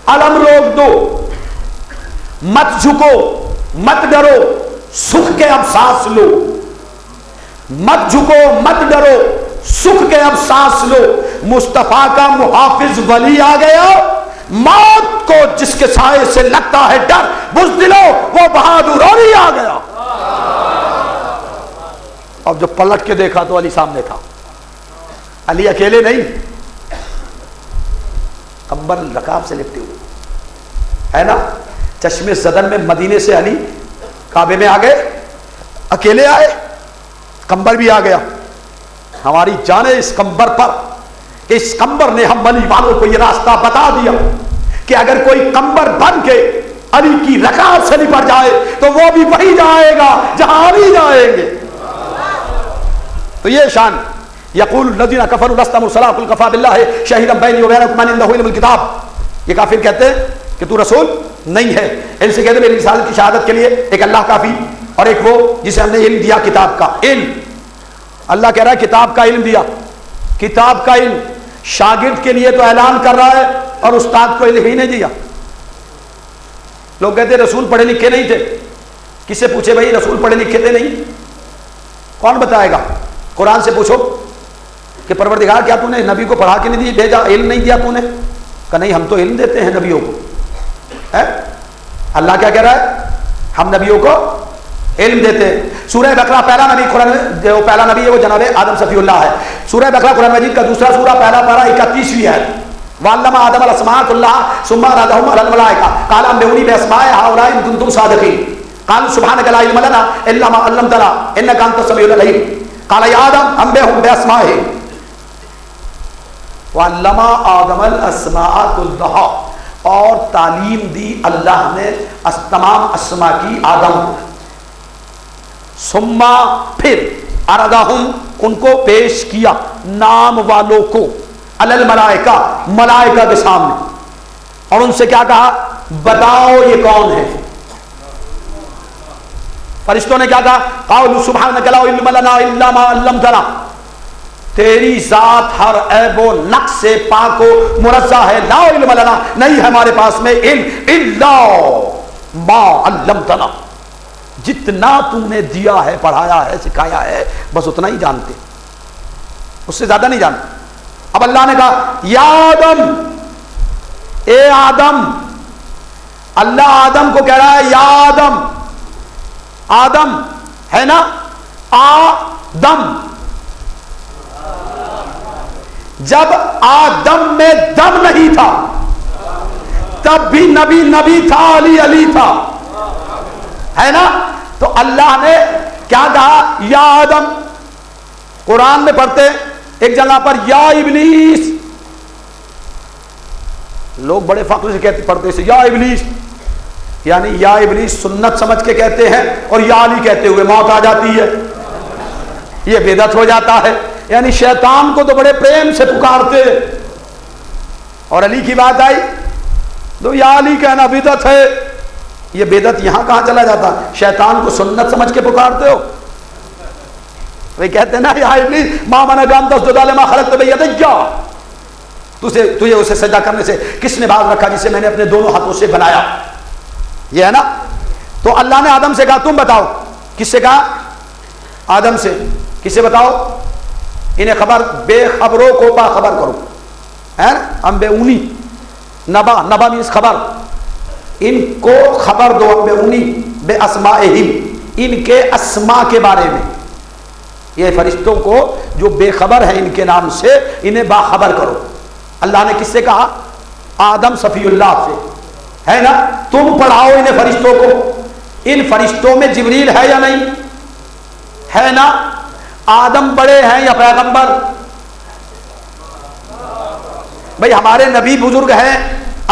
علم روک دو، مت جھکو، مت ڈرو، سکھ کے اب سانس لو، مت جھکو، مت ڈرو، سکھ کے اب سانس لو، مصطفیٰ کا محافظ ولی آ گیا، موت کو جس کے سائے سے لگتا ہے ڈر، بزدلو وہ بہادر علی آ گیا۔ اب جو پلٹ کے دیکھا تو علی سامنے تھا، علی اکیلے نہیں، کمبل رکاب سے لپٹے ہوئے ہے نا، چشمے زدن میں مدینے سے علی کعبے میں آ گئے، اکیلے آئے، کمبر بھی آ گیا۔ ہماری جانیں اس کمبر پر کہ اس کمبر نے ہم علی والوں کو یہ راستہ بتا دیا کہ اگر کوئی کمبر بن کے علی کی رکعت سے نپٹ جائے تو وہ بھی وہی جائے گا جہاں علی جائیں گے۔ تو یہ شان یقول الذین کفروا لست مرسلا قل کفی باللہ شہیدا بینی وبینکم ان عنده علم الکتاب، یہ کافر کہتے ہیں کہ تو رسول نہیں ہے، ان سے کہتے ہیں میری رسالت کی شہادت کے لیے ایک اللہ کافی اور ایک وہ جسے ہم نے علم دیا کتاب کا علم۔ اللہ کہہ رہا ہے کتاب کا علم دیا، کتاب کا علم شاگرد کے لیے تو اعلان کر رہا ہے اور استاد کو علم ہی نہیں دیا۔ لوگ کہتے ہیں رسول پڑھے لکھے نہیں تھے، کس سے پوچھے بھائی رسول پڑھے لکھے تھے نہیں؟ کون بتائے گا؟ قرآن سے پوچھو کہ پروردگار کیا تو نے نبی کو پڑھا کے نہیں بھیجا، علم نہیں دیا تو نے؟ کہ نہیں ہم تو علم دیتے ہیں نبیوں کو۔ اللہ کیا کہہ رہا ہے؟ ہم نبیوں کو علم دیتے ہیں۔ سورہ بقرہ پہلا نبی قرآن جو پہلا نبی ہے وہ جناب آدم صفی اللہ ہے۔ سورہ بقرہ قرآن مجید کا دوسرا سورہ پہلا پارہ 31ویں ہے۔ وعلم آدم الاسماء كلها ثم عرضهم على الملائكة قال انبئوني باسماء هؤلاء ان كنتم صادقين قالوا سبحانك لا علم لنا الا ما علمتنا انك انت السميع العليم قال يا آدم انبئهم باسمائهم وعلم آدم الاسماء كلها، اور تعلیم دی اللہ نے تمام اسماء کی آدم کو۔ ثم پھر عرضهم ان کو پیش کیا نام والوں کو، علی الملائکہ ملائکہ کے سامنے، اور ان سے کیا کہا؟ بتاؤ یہ کون ہے؟ فرشتوں نے کیا کہا؟ قالوا سبحانک لا علم لنا الا ما علمتنا، تیری ذات ہر عیب و نقص سے پاک و منزہ ہے، لا علم لنا نہیں ہمارے پاس میں علم الا ما علمتنا، جتنا تو نے دیا ہے، پڑھایا ہے، سکھایا ہے، بس اتنا ہی جانتے، اس سے زیادہ نہیں جانتے۔ اب اللہ نے کہا یا آدم، اے آدم، اللہ آدم کو کہہ رہا ہے یا آدم، آدم ہے نا، آدم، جب آدم میں دم نہیں تھا تب بھی نبی نبی تھا، علی علی تھا، ہے نا؟ تو اللہ نے کیا کہا؟ یا آدم۔ قرآن میں پڑھتے ایک جگہ پر یا ابلیس، لوگ بڑے فخر سے کہتے پڑھتے سے یا ابلیس، یعنی یا ابلیس سنت سمجھ کے کہتے ہیں اور یا علی کہتے ہوئے موت آ جاتی ہے، یہ بدعت ہو جاتا ہے، یعنی شیطان کو تو بڑے پریم سے پکارتے اور علی کی بات آئی تو یا علی کہنا بدعت ہے، یہ بدعت یہاں کہاں چلا جاتا؟ شیطان کو سنت سمجھ کے پکارتے ہو، وہ کہتے ہیں نا یا ابلیس ما منعک ان تسجد لما خلقت بیدی، تجھے اسے سجدہ کرنے سے کس نے باز رکھا جسے میں نے اپنے دونوں ہاتھوں سے بنایا، یہ ہے نا؟ تو اللہ نے آدم سے کہا تم بتاؤ، کس سے کہا؟ آدم سے، کسے بتاؤ؟ انہیں خبر، بے خبروں کو باخبر کرو، ہے نا؟ انبئونی، نبا، نبا مینس خبر، ان کو خبر دو، انبئونی بے اسمائہم، ان کے اسماء کے بارے میں، یہ فرشتوں کو جو بے خبر ہیں ان کے نام سے انہیں باخبر کرو۔ اللہ نے کس سے کہا؟ آدم صفی اللہ سے، ہے نا؟ تم پڑھاؤ انہیں فرشتوں کو۔ ان فرشتوں میں جبریل ہے یا نہیں؟ ہے نا؟ آدم بڑے ہیں یا پیغمبر؟ بھئی ہمارے نبی بزرگ ہیں،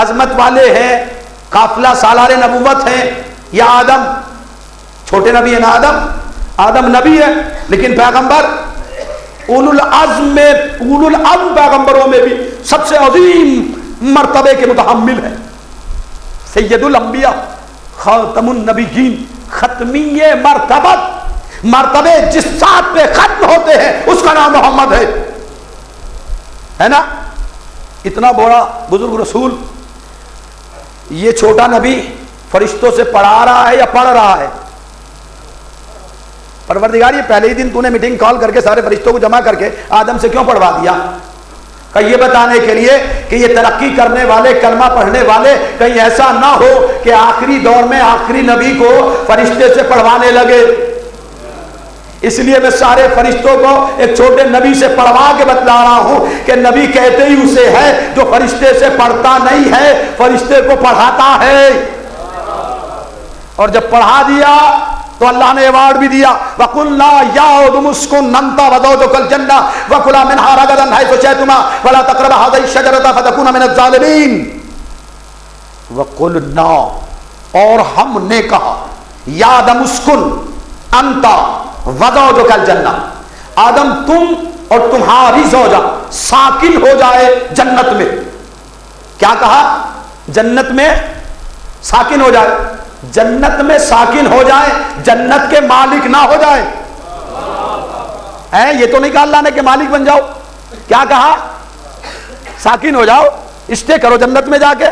عظمت والے ہیں، قافلہ سالار نبوت ہیں، یا آدم چھوٹے نبی ہیں نا؟ آدم نبی ہے لیکن پیغمبر، اولو العزم میں، اولو العزم پیغمبروں میں بھی سب سے عظیم مرتبے کے متحمل ہے، سید الانبیاء، خاتم النبیین، ختمی مرتبت، مرتبے جس ساتھ پہ ختم ہوتے ہیں اس کا نام محمد ہے نا؟ اتنا بڑا بزرگ رسول یہ چھوٹا نبی فرشتوں سے پڑھا رہا ہے یا پڑھ رہا ہے؟ پروردگار یہ پہلے ہی دن تو نے میٹنگ کال کر کے سارے فرشتوں کو جمع کر کے آدم سے کیوں پڑھوا دیا؟ کہ یہ بتانے کے لیے کہ یہ ترقی کرنے والے، کلمہ پڑھنے والے، کہیں ایسا نہ ہو کہ آخری دور میں آخری نبی کو فرشتے سے پڑھوانے لگے. اس لیے میں سارے فرشتوں کو ایک چھوٹے نبی سے پڑھوا کے بتلا رہا ہوں کہ نبی کہتے ہی اسے ہے جو فرشتے سے پڑھتا نہیں ہے، فرشتے کو پڑھاتا ہے. اور جب پڑھا دیا تو اللہ نے ایوارڈ بھی دیا. وَقُلْنَا يَا آدَمُ اسْكُنْ أَنْتَ وَزَوْجُكَ الْجَنَّةَ وَكُلَا مِنْهَا رَغَدًا حَيْثُ شِئْتُمَا وَلَا تَقْرَبَا هَٰذِهِ الشَّجَرَةَ فَتَكُونَا مِنَ الظَّالِمِينَ. وَقُلْنَا، اور ہم نے کہا، یا آدم اسکن انت وزوجک الجنہ، آدم تم اور تمہاری زوجہ ساکن ہو جائے جنت میں. کیا کہا؟ جنت میں ساکن ہو جائے. جنت میں ساکن ہو جائے، جنت کے مالک نہ ہو جائے. یہ تو نہیں کہا اللہ نے کہ مالک بن جاؤ. کیا کہا؟ ساکن ہو جاؤ، اسٹے کرو جنت میں جا کے،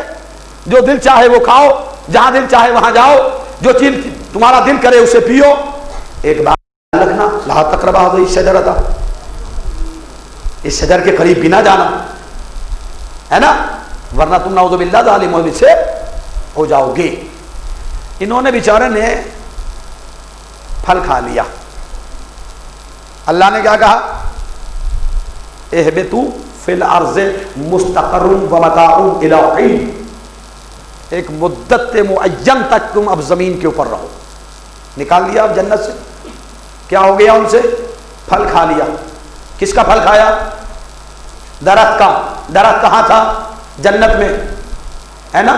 جو دل چاہے وہ کھاؤ، جہاں دل چاہے وہاں جاؤ، جو چیز تمہارا دل کرے اسے پیو. ایک بات رکھنا، لا تقربا هذه الشجرة، اس شجر کے قریب بھی نہ جانا، ہے نا، ورنہ تم نعوذ باللہ ظالموں میں سے ہو جاؤ گے. انہوں نے بیچارے نے پھل کھا لیا. اللہ نے کیا کہا؟ اہبطوا فی الارض مستقر ومتاع الی حین، ایک مدت معین تک تم اب زمین کے اوپر رہو. نکال دیا اب جنت سے. کیا ہو گیا ان سے؟ پھل کھا لیا. کس کا پھل کھایا؟ درخت کا. درخت کہاں تھا؟ جنت میں، ہے نا.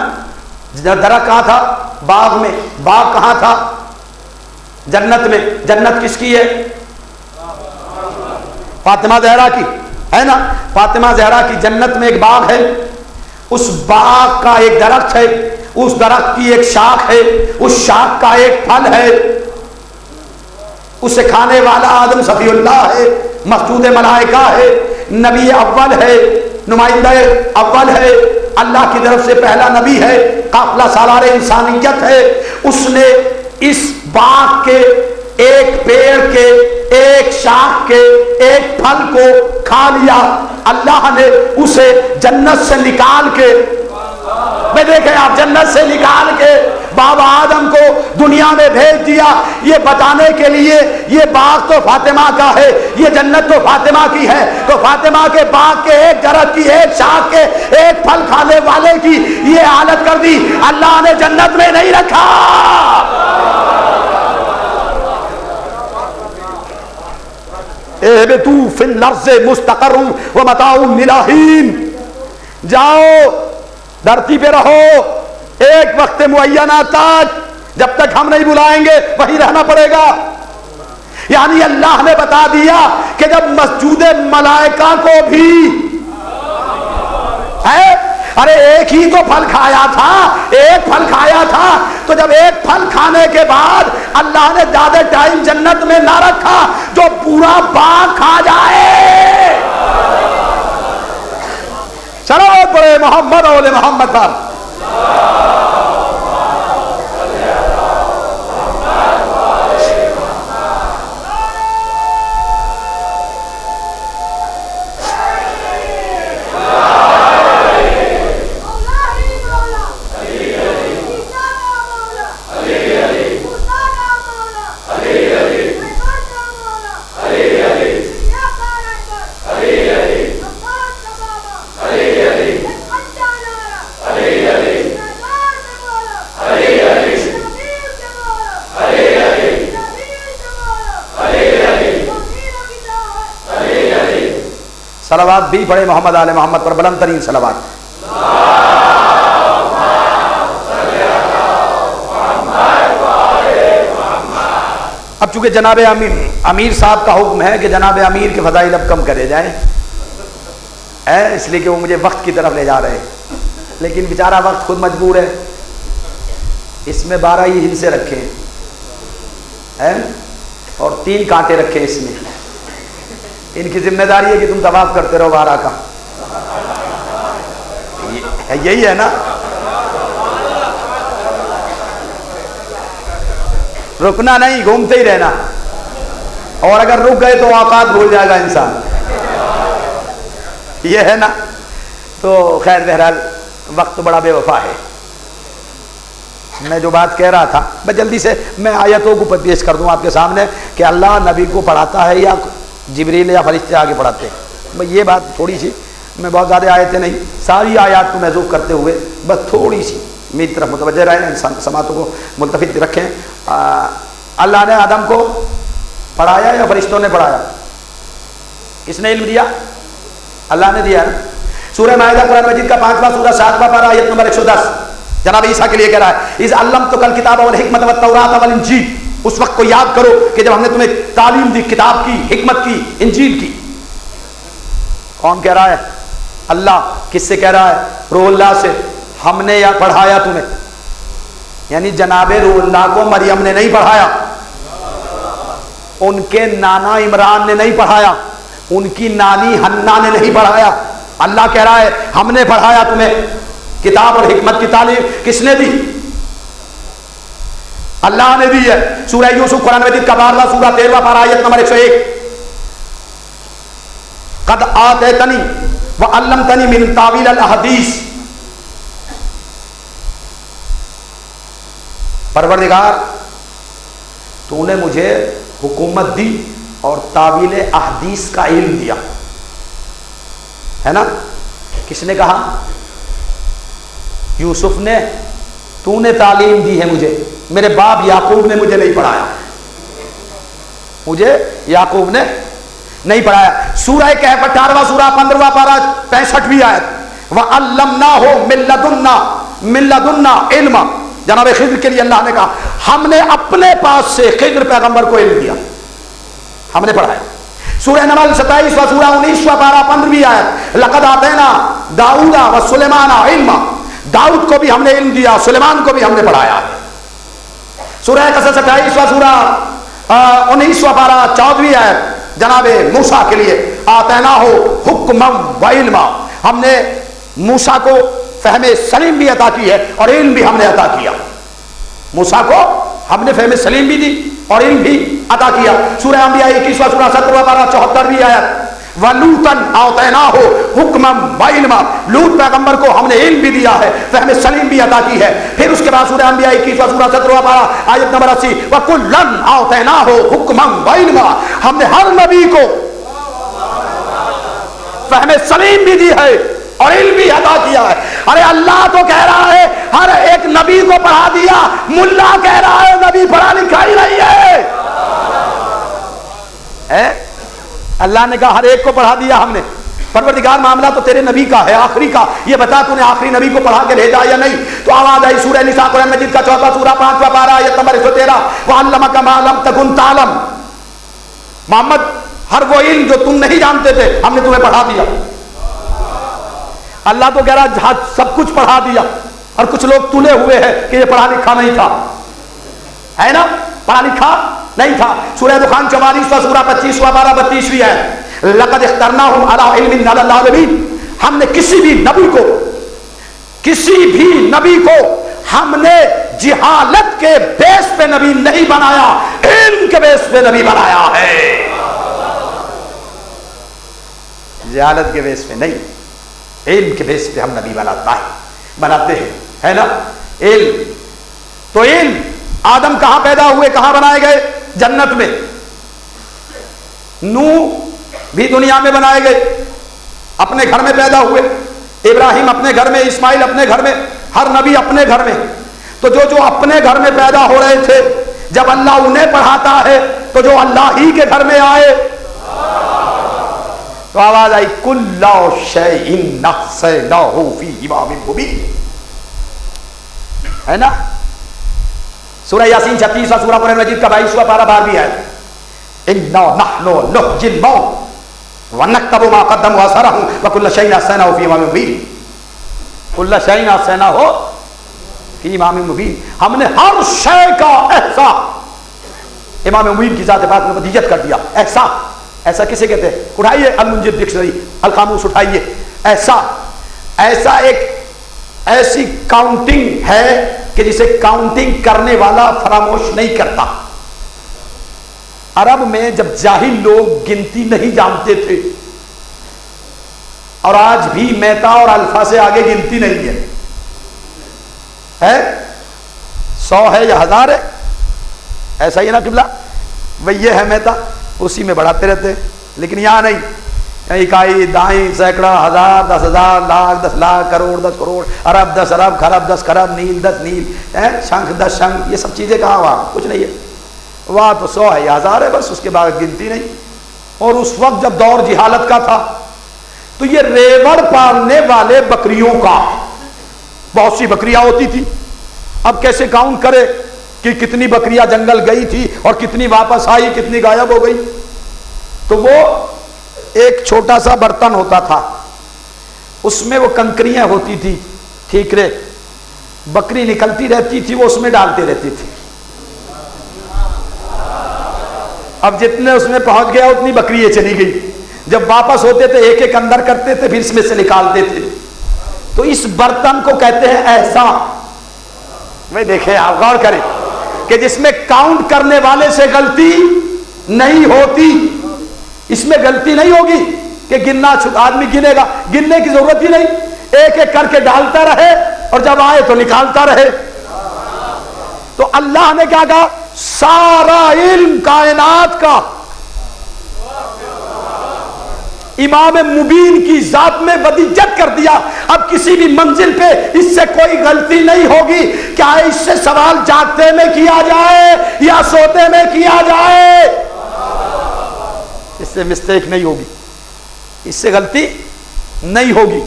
درخت کہاں تھا؟ باغ میں. باغ کہاں تھا؟ جنت میں. جنت کس کی ہے؟ فاطمہ زہرا کی، ہے نا. فاطمہ زہرا کی جنت میں ایک باغ ہے، اس باغ کا ایک درخت ہے، اس درخت کی ایک شاخ ہے، اس شاخ کا ایک پھل ہے، اسے کھانے والا آدم صفی اللہ ہے، مسجود ملائکہ ہے، نبی اول ہے، نمائندہ اول ہے، اللہ کی طرف سے پہلا نبی ہے، قافلہ سالار انسانیت ہے. اس نے اس باغ کے ایک پیڑ کے ایک شاخ کے ایک پھل کو کھا لیا. اللہ نے اسے جنت سے نکال کے، میں دیکھیں آپ، جنت سے نکال کے بابا آدم کو دنیا میں بھیج دیا، یہ بتانے کے لیے یہ باغ تو فاطمہ کا ہے، یہ جنت تو فاطمہ کی ہے، تو فاطمہ کے باغ کے ایک درخت کی ایک شاخ کے ایک پھل کھانے والے کی یہ حالت کر دی. اللہ نے جنت میں نہیں رکھا. اہبطوا فی الارض مستقر ومتاع الی حین، جاؤ دھرتی پہ رہو ایک وقت معینہ تک، جب تک ہم نہیں بلائیں گے وہیں رہنا پڑے گا. یعنی اللہ نے بتا دیا کہ جب مسجود ملائکہ کو بھی ہے، ارے ایک ہی تو پھل کھایا تھا، ایک پھل کھایا تھا، تو جب ایک پھل کھانے کے بعد اللہ نے زیادہ ٹائم جنت میں نہ رکھا جو پورا باغ کھا جائے. چلو پڑے محمد اول محمد پر. صلوات بھی پڑھے محمد آل محمد پر، بلند ترین صلوات. اب چونکہ جناب امیر صاحب کا حکم ہے کہ جناب امیر کے فضائل اب کم کرے جائیں، اس لیے کہ وہ مجھے وقت کی طرف لے جا رہے ہیں، لیکن بیچارہ وقت خود مجبور ہے. اس میں 12 ہی ہلسے رکھے ہیں اور 3 کانٹے رکھے اس میں. ان کی ذمہ داری ہے کہ تم طواف کرتے رہو 12 کا. یہی ہے نا. رکنا نہیں، گھومتے ہی رہنا، اور اگر رک گئے تو اوقات بھول جائے گا انسان، یہ ہے نا۔ تو خیر بہرحال وقت بڑا بے وفا ہے۔ میں جو بات کہہ رہا تھا میں جلدی سے میں آیتوں کو پیش کر دوں آپ کے سامنے کہ اللہ نبی کو پڑھاتا ہے یا جبریل یا فرشتے آگے پڑھاتے ہیں۔ یہ بات تھوڑی سی، میں بہت زیادہ آیتیں نہیں، ساری آیات کو محذوف کرتے ہوئے بس تھوڑی سی میری طرف متوجہ رہیں، انسان سماعتوں کو ملتفت رکھیں۔ اللہ نے آدم کو پڑھایا یا فرشتوں نے پڑھایا؟ کس نے علم دیا؟ اللہ نے دیا نا۔ سورہ مائدہ قرآن مجید کا 5واں سورہ 7واں پارہ آیت نمبر 110 جناب عیسیٰ کے لیے کہہ رہا ہے اذ علمتک الکتاب والحکمت والتوراۃ والانجیل، اس وقت کو یاد کرو کہ جب ہم نے تمہیں تعلیم دی، کتاب کی، حکمت کی، انجیل کی۔ کون کہہ رہا ہے؟ اللہ۔ کس سے کہہ رہا ہے؟ روح اللہ سے۔ ہم نے یا پڑھایا تمہیں؟ یعنی جناب روح اللہ کو مریم نے نہیں پڑھایا، ان کے نانا عمران نے نہیں پڑھایا، ان کی نانی حنا نے نہیں پڑھایا۔ اللہ کہہ رہا ہے ہم نے پڑھایا تمہیں کتاب اور حکمت کی تعلیم۔ کس نے دی؟ اللہ نے دی ہے۔ سورہ یوسف قرآن مجید کا 12واں سورہ 13واں پارہ آیت نمبر 101 قد آتیتنی وعلمتنی من تاویل الاحادیث، پروردگار تو نے مجھے حکومت دی اور تاویل احادیث کا علم دیا، ہے نا؟ کس نے کہا؟ یوسف نے۔ تو نے تعلیم دی ہے مجھے، میرے باپ یعقوب نے مجھے نہیں پڑھایا، مجھے یعقوب نے نہیں پڑھایا۔ سورہ کہف 18واں سورہ 15واں پارہ 65ویں آیت وَعَلَّمْنَاهُ مِن لَدُنَّا عِلْمًا، جناب خضر کے لیے اللہ نے کہا ہم نے اپنے پاس سے خضر پیغمبر کو علم دیا، ہم نے پڑھایا۔ سورہ نمل 27واں سورہ 19واں پارہ 15ویں آیت لَقَدْ آتَيْنَا دَاؤُدَ وَسُلَيْمَانَ عِلْمًا، داؤد کو بھی ہم نے علم دیا، سلیمان کو بھی ہم نے پڑھایا۔ سورہ قصص 28واں سورہ 19واں پارہ 14ویں آیت جناب موسیٰ کے لیے آتیناہ حکما و علما، ہم نے موسیٰ کو فہم سلیم بھی عطا کی ہے اور علم بھی ہم نے عطا کیا۔ موسیٰ کو ہم نے فہم سلیم بھی دی اور علم بھی عطا کیا۔ سورہ انبیاء 21واں سورہ 17واں پارہ 74ویں آیت وَلُوطًا آتَيْنَاهُ حُكْمًا وَعِلْمًا، لوط پیغمبر کو ہم نے علم بھی دیا ہے، فہم سلیم بھی عطا کی ہے۔ پھر اس کے بعد سورہ انبیاء 21واں سورہ 17واں پارہ آیت نمبر 80 وَكُلًّا آتَيْنَاهُ حُكْمًا وَعِلْمًا، ہم نے ہر نبی کو فہم سلیم بھی دی ہے اور علم بھی عطا کیا ہے۔ ارے اللہ تو کہہ رہا ہے ہر ایک نبی کو پڑھا دیا، ملا کہہ رہا ہے نبی پڑھا لکھا ہی نہیں ہے۔ اللہ نے کہا ہر ایک کو پڑھا دیا ہم نے۔ پروردگار معاملہ تو تیرے نبی کا ہے، آخری کا، یہ بتا تو نے آخری نبی کو پڑھا کے بھیجا یا نہیں؟ تو آواز آئی سورہ نساء قرآن مجید کا 4واں سورہ 5واں پارہ آیت نمبر 113 وَعَلَّمَكَ مَا لَمْ تَكُنْ تَعْلَمْ، محمد ہر وہ علم جو تم نہیں جانتے تھے ہم نے تمہیں پڑھا دیا۔ اللہ تو کہہ رہا سب کچھ پڑھا دیا، اور کچھ لوگ تلے ہوئے ہیں کہ یہ پڑھا لکھا نہیں تھا، ہے نا؟ پڑھا لکھا نہیں تھا۔ سورہ دخان 44واں سورہ 25واں پارہ 32ویں ہے لقد اخترناہم علی علم علی العالمین، ہم نے کسی بھی نبی کو ہم نے جہالت کے بیس پہ نبی نہیں بنایا، علم کے بیس پہ نبی بنایا ہے، جہالت کے بیس پہ نہیں، علم کے بیس پہ ہم نبی بناتے ہیں، ہے نا؟ علم تو علم آدم کہاں پیدا ہوئے، کہاں بنائے گئے؟ جنت میں۔ نوح بھی دنیا میں بنائے گئے، اپنے گھر میں پیدا ہوئے، ابراہیم اپنے گھر میں، اسماعیل اپنے گھر میں، ہر نبی اپنے گھر میں۔ تو جو اپنے گھر میں پیدا ہو رہے تھے جب اللہ انہیں پڑھاتا ہے تو جو اللہ ہی کے گھر میں آئے تو آواز آئی کُلَّ شَيْءٍ نَحْصَيْنَاهُ فِي إِمَامٍ مُبِينٍ، ہے نا؟ سورہ یاسین 36واں سورہ قرآن مجید کا 22واں پارہ 12ویں آیت اِنَّا نَحْنُ نُحْيِي الْمَوْتَ وَنَكْتُبُ مَا قَدَّمُوا وَآثَارَهُمْ وَكُلَّ شَيْءٍ أَحْصَيْنَاهُ فِي إِمَامٍ مُبِينٍ، كُلَّ شَيْءٍ أَحْصَيْنَاهُ فِي إِمَامٍ مُبِينٍ، ہم نے ہر شے کا احصاء امام مبین کی ذات پاک نے مدیت کر دیا۔ احصاء، ایسا کسے کہتے ہیں؟ اٹھائیے المنجد ڈکشنری القاموس اٹھائیے۔ ایسا ایک ایسی کاؤنٹنگ ہے کہ جسے کاؤنٹنگ کرنے والا فراموش نہیں کرتا۔ عرب میں جب جاہل لوگ گنتی نہیں جانتے تھے، اور آج بھی میتا اور الفا سے آگے گنتی نہیں ہے 100 ہے یا 1000 ہے، ایسا ہی نا قبلہ؟ وہی یہ ہے میتا، اسی میں بڑھاتے رہتے ہیں. لیکن یہاں نہیں، اکائی دائیں سینکڑا ہزار 10,000 لاکھ 10 لاکھ کروڑ 10 کروڑ ارب 10 ارب خرب 10 خرب نیل 10 نیل شنکھ 10 شنکھ، یہ سب چیزیں کہاں؟ وہاں کچھ نہیں ہے. وہاں تو 100 ہے یا 1000 ہے بس، اس کے بعد گنتی نہیں. اور اس وقت جب دور جہالت کا تھا تو یہ ریوڑ پالنے والے بکریوں کا، بہت سی بکریاں ہوتی تھی، اب کیسے کاؤنٹ کرے کہ کتنی بکریاں جنگل گئی تھی اور کتنی واپس آئی، کتنی غائب ہو گئی. تو وہ ایک چھوٹا سا برتن ہوتا تھا، اس میں وہ کنکریاں ہوتی تھی، ٹھیکرے، بکری نکلتی رہتی تھی، وہ اس میں ڈالتے رہتی تھی. اب جتنے اس میں پہنچ گیا اتنی بکریاں چلی گئی. جب واپس ہوتے تھے ایک ایک اندر کرتے تھے، پھر اس میں سے نکالتے تھے. تو اس برتن کو کہتے ہیں ایسا. میں دیکھیں آپ غور کریں کہ جس میں کاؤنٹ کرنے والے سے غلطی نہیں ہوتی، اس میں غلطی نہیں ہوگی کہ گننا آدمی گنے گا، گننے کی ضرورت ہی نہیں، ایک ایک کر کے ڈالتا رہے اور جب آئے تو نکالتا رہے. تو اللہ نے کیا کہا؟ سارا علم کائنات کا امام مبین کی ذات میں ودیجت کر دیا. اب کسی بھی منزل پہ اس سے کوئی غلطی نہیں ہوگی. کیا اس سے سوال جاگتے میں کیا جائے یا سوتے میں کیا جائے، اس سے مسٹیک نہیں ہوگی، اس سے غلطی نہیں ہوگی،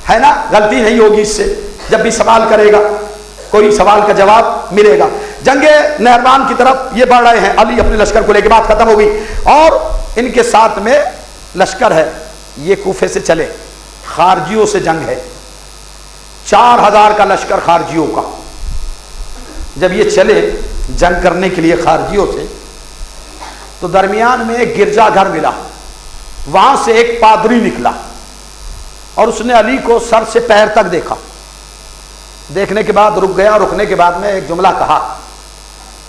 ہے نا؟ غلطی نہیں ہوگی اس سے. جب بھی سوال کرے گا کوئی سوال کا جواب ملے گا. جنگ نہروان کی طرف یہ بڑھ رہے ہیں، علی اپنے لشکر کو لے کے، بات ختم ہو گئی. اور ان کے ساتھ میں لشکر ہے، یہ کوفے سے چلے، خارجیوں سے جنگ ہے، 4000 کا لشکر خارجیوں کا. جب یہ چلے جنگ کرنے کے لیے خارجیوں سے، تو درمیان میں ایک گرجا گھر ملا، وہاں سے ایک پادری نکلا اور اس نے علی کو سر سے پیر تک دیکھا. دیکھنے کے بعد رک گیا، رکنے کے بعد میں ایک جملہ کہا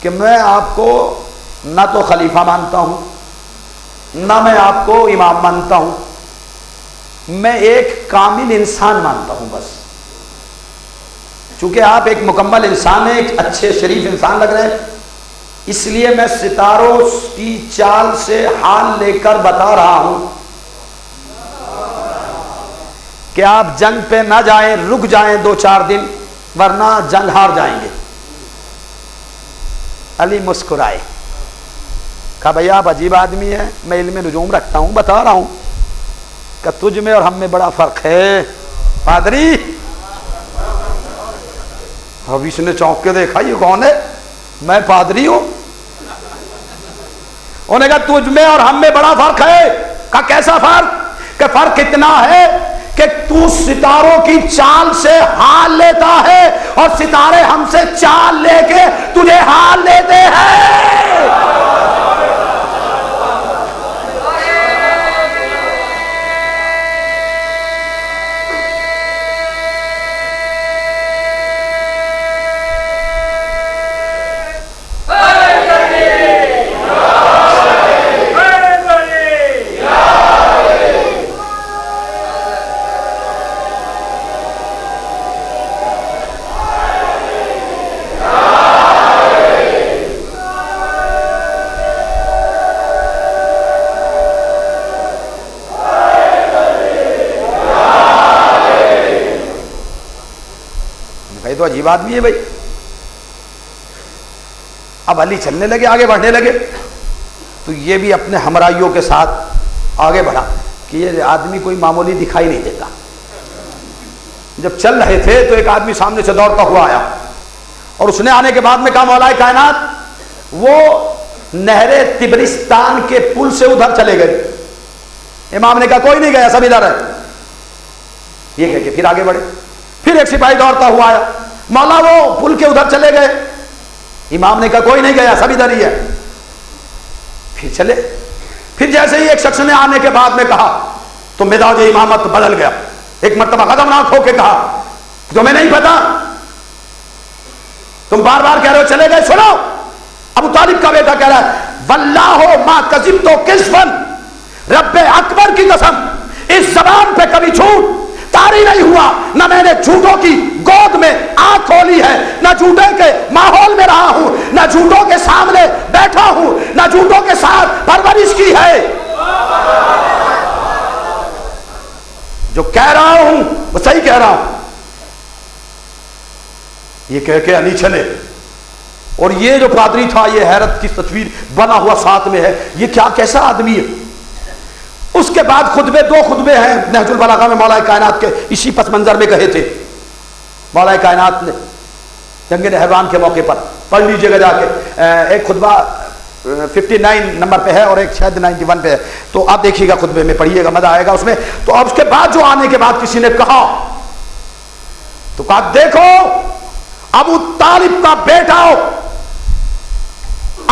کہ میں آپ کو نہ تو خلیفہ مانتا ہوں، نہ میں آپ کو امام مانتا ہوں، میں ایک کامل انسان مانتا ہوں بس. چونکہ آپ ایک مکمل انسان ہیں، ایک اچھے شریف انسان لگ رہے ہیں، اس لیے میں ستاروں کی چال سے حال لے کر بتا رہا ہوں کہ آپ جنگ پہ نہ جائیں، رک جائیں 2-4 دن، ورنہ جنگ ہار جائیں گے. علی مسکرائے، کہا بھیا آپ عجیب آدمی ہیں، میں علم نجوم رکھتا ہوں، بتا رہا ہوں کہ تجھ میں اور ہم میں بڑا فرق ہے پادری. اب اس نے چونک کے دیکھا یہ کون ہے؟ میں پادری ہوں. انہوں نے کہا تجھ میں اور ہم میں بڑا فرق ہے. کہا کیسا فرق؟ کہ فرق اتنا ہے کہ تو ستاروں کی چال سے حال لیتا ہے اور ستارے ہم سے چال لے کے تجھے حال لیتے ہیں. تو عجیب آدمی ہے بھائی. اب علی چلنے لگے، آگے بڑھنے لگے، تو یہ بھی اپنے ہمراہیوں کے ساتھ آگے بڑھا کہ یہ آدمی کوئی معمولی دکھائی نہیں دیتا. جب چل رہے تھے تو ایک آدمی سامنے سے دوڑتا ہوا آیا اور اس نے آنے کے بعد میں کہا مولا کائنات وہ نہر تبرستان کے پل سے ادھر چلے گئے. امام نے کہا کوئی نہیں گیا، سب ادھر ہے. یہ کہہ کے پھر آگے بڑھے. پھر ایک سپاہی دوڑتا ہوا آیا، مولا وہ پل کے ادھر چلے گئے. امام نے کہا کوئی نہیں گیا، سب ادھر ہی ہے. پھر چلے. پھر جیسے ہی ایک شخص نے آنے کے بعد میں کہا تو مزاج امامت بدل گیا. ایک مرتبہ خطرناک ہو کے کہا تمہیں نہیں پتا، تم بار بار کہہ رہے ہو چلے گئے. سنو، ابو طالب کا بیٹا کہہ رہا ہے واللہ ما کذبت کذبا، رب اکبر کی قسم اس زبان پہ کبھی جھوٹ طاری نہیں ہوا، نہ میں نے جھوٹوں کی گود میں آنکھ کھولی ہے، نہ جھوٹے کے ماحول میں رہا ہوں، نہ جھوٹوں کے سامنے بیٹھا ہوں، نہ جھوٹوں کے ساتھ پرورش کی ہے۔ جو کہہ رہا ہوں وہ صحیح کہہ رہا ہوں، یہ کہہ کے علی چلے۔ اور یہ جو پادری تھا، یہ حیرت کی تصویر بنا ہوا ساتھ میں ہے، یہ کیا کیسا آدمی ہے۔ اس کے بعد خطبے، 2 خطبے ہیں نہج البلاغہ میں مولا کائنات کے، اسی پس منظر میں کہے تھے مولا کائنات نے جنگ نہروان کے موقع پر، پڑھ لیجئے گا جا کے۔ ایک خطبہ 59 نمبر پہ ہے اور ایک شاید 91 پہ ہے، تو آپ دیکھیے گا خطبے میں، پڑھیے گا، مزہ آئے گا اس میں۔ تو اب اس کے بعد جو آنے کے بعد کسی نے کہا، تو کہا دیکھو ابو طالب کا بیٹا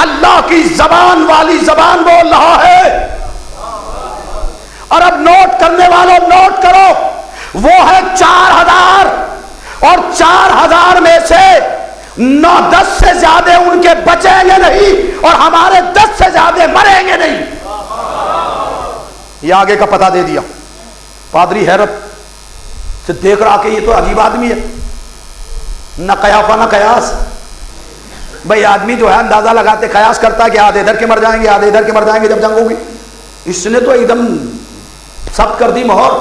اللہ کی زبان والی زبان بول رہا ہے، اور اب نوٹ کرنے والوں نوٹ کرو، وہ ہے 4000، اور 4000 میں سے 9-10 سے زیادہ ان کے بچیں گے نہیں، اور ہمارے 10 سے زیادہ مریں گے نہیں۔ یہ آگے کا پتہ دے دیا۔ پادری حیرت سے دیکھ رہا کہ یہ تو عجیب آدمی ہے، نہ قیافہ نہ قیاس۔ بھائی آدمی جو ہے اندازہ لگاتے قیاس کرتا ہے کہ آدھے ادھر کے مر جائیں گے، آدھے ادھر کے مر جائیں گے جب جنگ ہوگی۔ اس نے تو ایک دم ثبت کر دی مہر،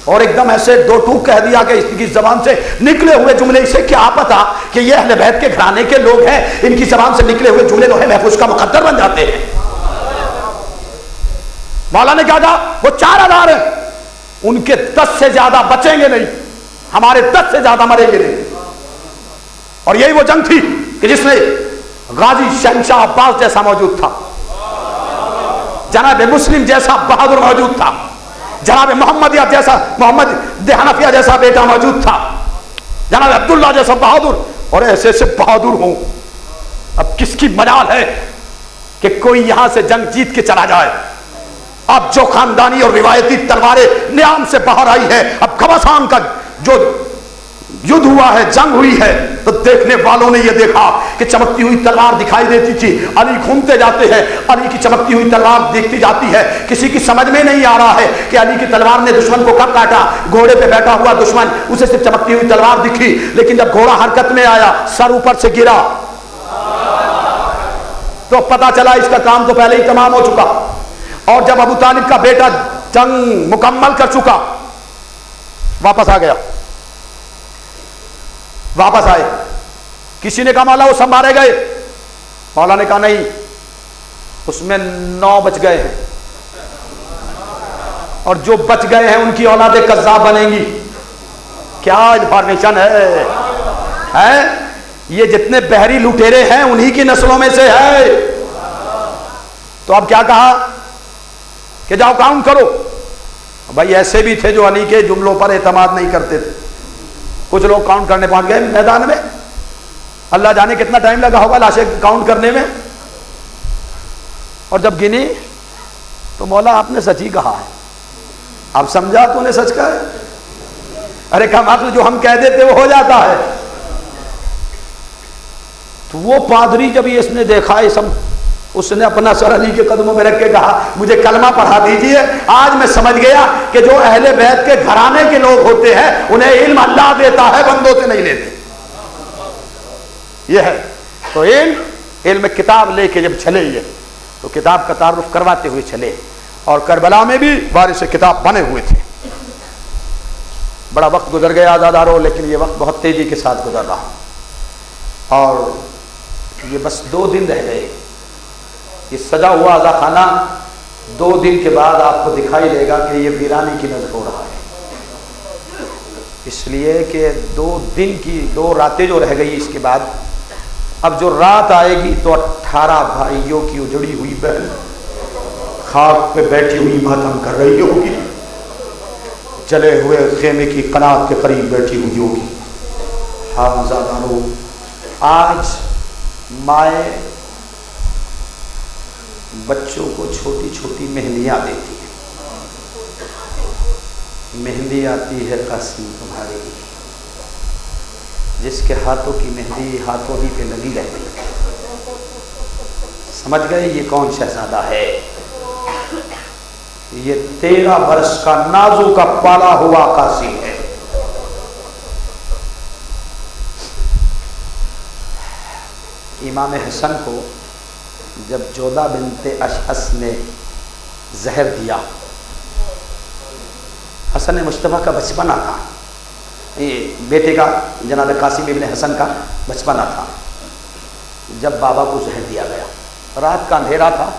اور ایک دم ایسے 2 ٹوک کہہ دیا کہ اس کی زبان سے نکلے ہوئے جملے، اسے کیا پتا کہ یہ اہل بیت کے گھرانے کے لوگ ہیں، ان کی زبان سے نکلے ہوئے جملے جو ہے محفوظ کا مقدر بن جاتے ہیں۔ مولا نے کہا تھا وہ 4000 ہیں، ان کے 10 سے زیادہ بچیں گے نہیں، ہمارے 10 سے زیادہ مریں گے نہیں۔ اور یہی وہ جنگ تھی کہ جس میں غازی شہنشاہ عباس جیسا موجود تھا، جناب مسلم جیسا بہادر موجود تھا، جناب محمد حنفیہ جیسا بیٹا موجود تھا، جناب عبداللہ جیسا بہادر، اور ایسے ایسے بہادر ہوں۔ اب کس کی مجال ہے کہ کوئی یہاں سے جنگ جیت کے چلا جائے؟ اب جو خاندانی اور روایتی تلواریں نیام سے باہر آئی ہے، اب گھمسان کا جو یدھ ہوا ہے، جنگ ہوئی ہے، تو دیکھنے والوں نے یہ دیکھا کہ چمکتی ہوئی تلوار دکھائی دیتی تھی، علی گھومتے جاتے ہیں، علی کی چمکتی ہوئی تلوار دیکھتی جاتی ہے۔ کسی کی سمجھ میں نہیں آ رہا ہے کہ علی کی تلوار نے دشمن کو کب کاٹا۔ گھوڑے پہ بیٹھا ہوا دشمن، اسے صرف چمکتی ہوئی تلوار دکھی، لیکن جب گھوڑا حرکت میں آیا، سر اوپر سے گرا، تو پتا چلا اس کا کام تو پہلے ہی تمام ہو چکا۔ اور جب ابو طالب کا بیٹا جنگ مکمل کر چکا، واپس آ گیا، واپس آئے، کسی نے کہا مولا وہ سب مارے گئے، مولا نے کہا نہیں، اس میں 9 بچ گئے ہیں، اور جو بچ گئے ہیں ان کی اولادیں کذاب بنیں گی۔ کیا انفارمیشن ہے؟ یہ جتنے بحری لٹیرے ہیں انہی کی نسلوں میں سے ہے۔ تو اب کیا کہا کہ جاؤ کاؤنٹ کرو۔ بھائی ایسے بھی تھے جو علی کے جملوں پر اعتماد نہیں کرتے تھے، کچھ لوگ کاؤنٹ کرنے پہنچ گئے میدان میں، اللہ جانے کتنا ٹائم لگا ہوگا لاشیں کاؤنٹ کرنے میں، اور جب گنی تو مولا آپ نے سچ ہی کہا ہے۔ اب سمجھا تو نے سچ کہا ہے؟ ارے کم جو ہم کہہ دیتے وہ ہو جاتا ہے۔ تو وہ پادری جب یہ اس نے دیکھا، اس نے اپنا سر علی کے قدموں میں رکھ کے کہا مجھے کلمہ پڑھا دیجئے، آج میں سمجھ گیا کہ جو اہل بیت کے گھرانے کے لوگ ہوتے ہیں انہیں علم اللہ دیتا ہے، بندوں سے نہیں لیتے۔ یہ ہے تو علم کتاب لے کے جب چلے یہ تو کتاب کا تعارف کرواتے ہوئے چلے، اور کربلا میں بھی وارث کتاب بنے ہوئے تھے۔ بڑا وقت گزر گیا آزادارو، لیکن یہ وقت بہت تیزی کے ساتھ گزر رہا، اور یہ بس 2 دن رہ گئے۔ یہ سجا ہوا آزا خانہ 2 دن کے بعد آپ کو دکھائی دے گا کہ یہ ویرانی کی نظر ہو رہا ہے، اس لیے کہ 2 دن کی 2 راتیں جو رہ گئی، اس کے بعد اب جو رات آئے گی تو 18 بھائیوں کی اجڑی ہوئی بہن خاک پہ بیٹھی ہوئی ماتم کر رہی ہوگی، جلے ہوئے خیمے کی قنات کے قریب بیٹھی ہوئی ہوگی۔ حافظانو، آج مائیں بچوں کو چھوٹی چھوٹی مہندیاں دیتی ہیں، مہندی آتی ہے قاسم تمہاری، جس کے ہاتھوں کی مہندی ہاتھوں ہی پہ لگی رہ گئی، سمجھ گئے یہ کون شہزادہ ہے؟ یہ 13 برس کا نازو کا پالا ہوا قاسم ہے۔ امام حسن کو جب جودہ بنت اشعث نے زہر دیا، حسن مشتبہ کا بچپنا تھا، یہ بیٹے کا جناب قاسم ابن حسن کا بچپنا تھا، جب بابا کو زہر دیا گیا، رات کا اندھیرا تھا،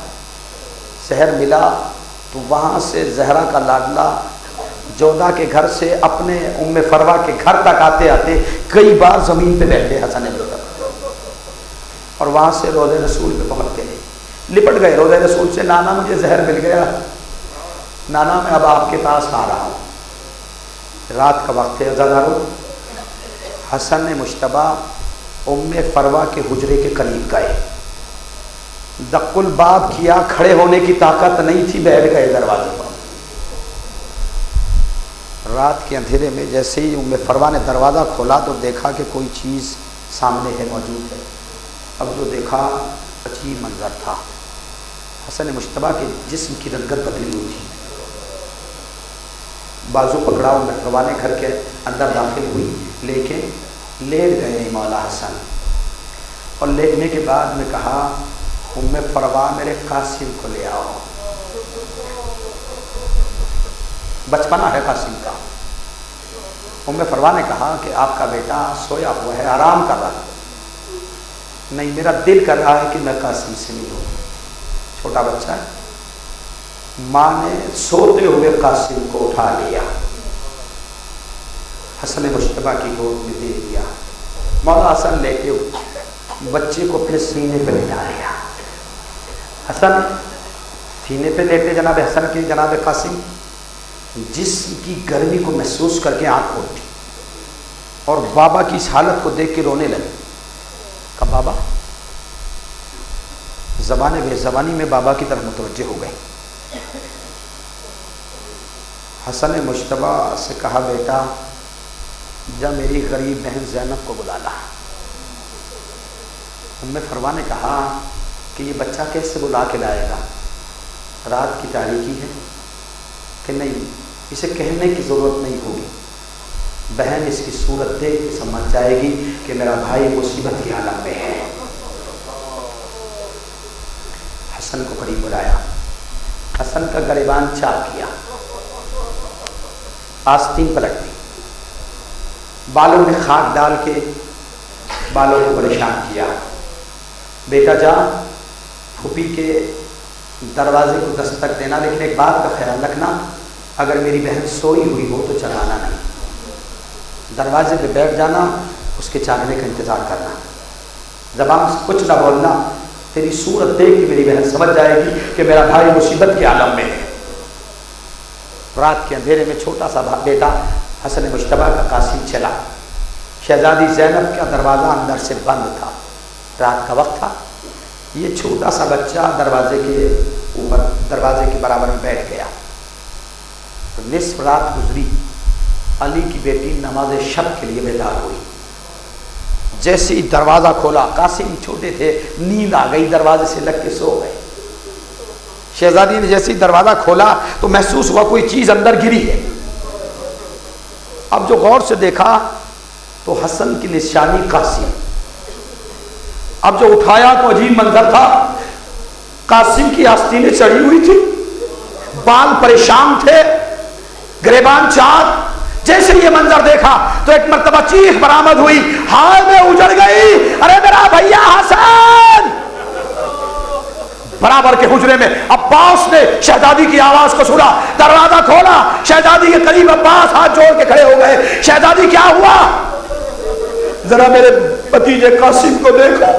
زہر ملا تو وہاں سے زہرا کا لاڈلا جودہ کے گھر سے اپنے ام فروا کے گھر تک آتے آتے کئی بار زمین پہ بیٹھے حسن ابن حسن، اور وہاں سے روضہ رسول پہ پہنچ گئے، لپٹ گئے روضہ رسول سے، نانا مجھے زہر مل گیا، نانا میں اب آپ کے پاس آ رہا ہوں۔ رات کا وقت ہے عزادارو، حسن مشتبہ ام فروا کے حجرے کے قریب گئے، دق الباب کیا، کھڑے ہونے کی طاقت نہیں تھی، بیٹھ گئے دروازے پر۔ رات کے اندھیرے میں جیسے ہی ام فروا نے دروازہ کھولا تو دیکھا کہ کوئی چیز سامنے ہے، موجود ہے۔ اب جو دیکھا عجیب منظر تھا، حسن مشتبہ کے جسم کی رنگت بدلی ہوئی تھی، بازو پکڑا ام فروا نے، گھر کے اندر داخل ہوئی، لیکن لیٹ گئے مولا حسن، اور لیٹنے کے بعد میں کہا ام فروا میرے قاسم کو لے آؤ، بچپنا ہے قاسم کا۔ ام فروا نے کہا کہ آپ کا بیٹا سویا ہوا ہے، آرام کر رہا ہے۔ نہیں، میرا دل کر رہا ہے کہ میں قاسم سے ملوں، چھوٹا بچہ ہے۔ ماں نے سوتے ہوئے قاسم کو اٹھا لیا، حسن مشتبہ کی گود میں دے دیا، مولا حسن لیٹے ہوئے بچے کو اپنے سینے پہ لٹا لیا۔ حسن سینے پہ لیٹے جناب حسن کے، جناب قاسم جسم کی گرمی کو محسوس کر کے آنکھ کھولی اور بابا کی اس حالت کو دیکھ کے رونے لگے۔ کہا بابا، زبان بے زبانی میں بابا کی طرف متوجہ ہو گئے۔ حسن مشتبہ سے کہا بیٹا جا میری غریب بہن زینب کو بلا لا۔ ام فروا نے کہا کہ یہ بچہ کیسے بلا کے لائے گا، رات کی تاریکی ہے، کہ نہیں اسے کہنے کی ضرورت نہیں ہوگی، بہن اس کی صورت دیکھ کے سمجھ جائے گی کہ میرا بھائی مصیبت کی حالت میں ہے۔ حسن کو قریب بلایا، حسن کا گریبان چاک کیا، آستین پلٹ دی، بالوں میں خاک ڈال کے بالوں کو پریشان کیا۔ بیٹا جا پھوپھی کے دروازے کو دستک دینا، لیکن ایک بات کا خیال رکھنا، اگر میری بہن سوئی ہوئی ہو تو چلانا نہیں، دروازے پہ بیٹھ جانا، اس کے چاہنے کا انتظار کرنا، زبان سے کچھ نہ بولنا، تیری صورت دیکھ کے میری بہن سمجھ جائے گی کہ میرا بھائی مصیبت کے عالم میں ہے۔ رات کے اندھیرے میں چھوٹا سا بیٹا حسن مشتبہ کا قاسم چلا، شہزادی زینب کا دروازہ اندر سے بند تھا، رات کا وقت تھا، یہ چھوٹا سا بچہ دروازے کے اوپر دروازے کے برابر میں بیٹھ گیا۔ نصف رات گزری، علی کی بیٹی نماز شب کے لیے بیدار ہوئی، جیسے ہی دروازہ کھولا، قاسم چھوٹے تھے، نیند آ گئی، دروازے سے لگ کے سو گئے۔ شہزادی نے جیسے ہی دروازہ کھولا تو محسوس ہوا کوئی چیز اندر گری ہے۔ اب جو غور سے دیکھا تو حسن کی نشانی قاسم، اب جو اٹھایا تو عجیب منظر تھا، قاسم کی آستینیں چڑھی ہوئی تھی، بال پریشان تھے، گریبان چاک۔ جیسے یہ منظر دیکھا تو ایک مرتبہ چیخ برآمد ہوئی، ہائے میں اجڑ گئی، ارے میرا بھیا حسن! برابر کے حجرے میں عباس نے شہزادی کی آواز کو سنا، دروازہ کھولا، شہزادی کے قریب عباس ہاتھ جوڑ کے کھڑے ہو گئے۔ شہزادی کیا ہوا؟ ذرا میرے بھتیجے قاسم کو دیکھو۔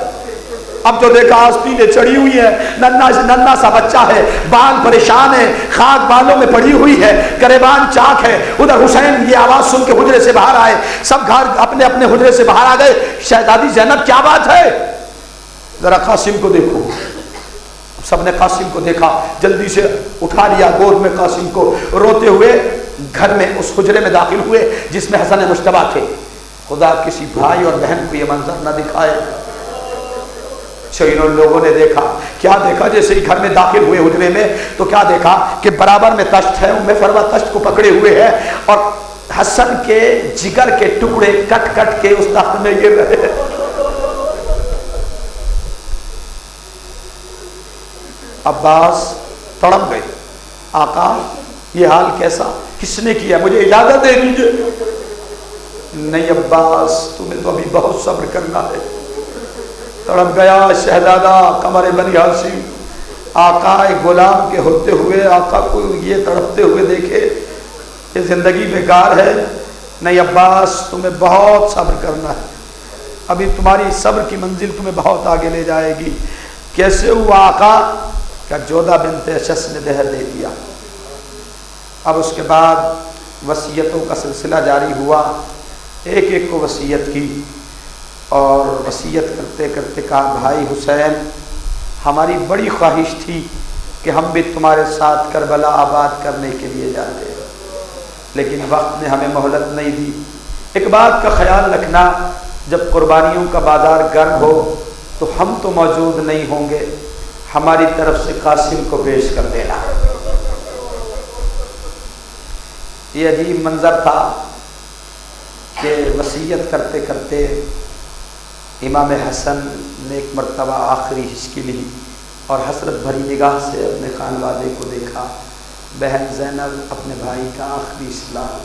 اب جو دیکھا آستینیں چڑھی ہوئی ہیں، ننھا سا بچہ ہے، بال پریشان ہے، خاک بالوں میں پڑی ہوئی ہے، گریبان چاک ہے۔ ادھر حسین یہ آواز سن کے حجرے سے باہر آئے، سب گھر اپنے اپنے حجرے سے باہر آ گئے۔ شہزادی زینب کیا بات ہے؟ ذرا قاسم کو دیکھو۔ سب نے قاسم کو دیکھا، جلدی سے اٹھا لیا گود میں قاسم کو، روتے ہوئے گھر میں اس حجرے میں داخل ہوئے جس میں حسن مشتبہ تھے۔ خدا کسی بھائی اور بہن کو یہ منظر نہ دکھائے۔ شہینوں لوگوں نے دیکھا، کیا دیکھا؟ جیسے ہی گھر میں داخل ہوئے حجرے میں تو کیا دیکھا کہ برابر میں تشت ہے، ام فروا تشت کو پکڑے ہوئے ہے اور حسن کے جگر کے ٹکڑے کٹ کٹ کے اس تخت میں گر رہے ہیں۔ عباس تڑپ گئے، آقا یہ حال کیسا، کس نے کیا، مجھے اجازت دے دیجیے۔ نہیں عباس تمہیں تو ابھی بہت صبر کرنا ہے۔ تڑپ گیا شہزادہ قمر بنی ہاشم، آقا ایک غلام کے ہوتے ہوئے آقا کو یہ تڑپتے ہوئے دیکھے، یہ زندگی بیکار ہے۔ نہیں عباس تمہیں بہت صبر کرنا ہے، ابھی تمہاری صبر کی منزل تمہیں بہت آگے لے جائے گی۔ کیسے ہوا آقا؟ کہ جودہ بنت اشس نے زہر دے دیا۔ اب اس کے بعد وصیتوں کا سلسلہ جاری ہوا، ایک ایک کو وصیت کی اور وصیت کرتے کرتے کہا بھائی حسین ہماری بڑی خواہش تھی کہ ہم بھی تمہارے ساتھ کربلا آباد کرنے کے لیے جاتے، لیکن وقت نے ہمیں مہلت نہیں دی۔ ایک بات کا خیال رکھنا، جب قربانیوں کا بازار گرم ہو تو ہم تو موجود نہیں ہوں گے، ہماری طرف سے قاسم کو پیش کر دینا۔ یہ عجیب منظر تھا کہ وصیت کرتے کرتے امام حسن نے ایک مرتبہ آخری ہچکی لی اور حسرت بھری نگاہ سے اپنے خانوادے کو دیکھا، بہن زینب اپنے بھائی کا آخری سلام،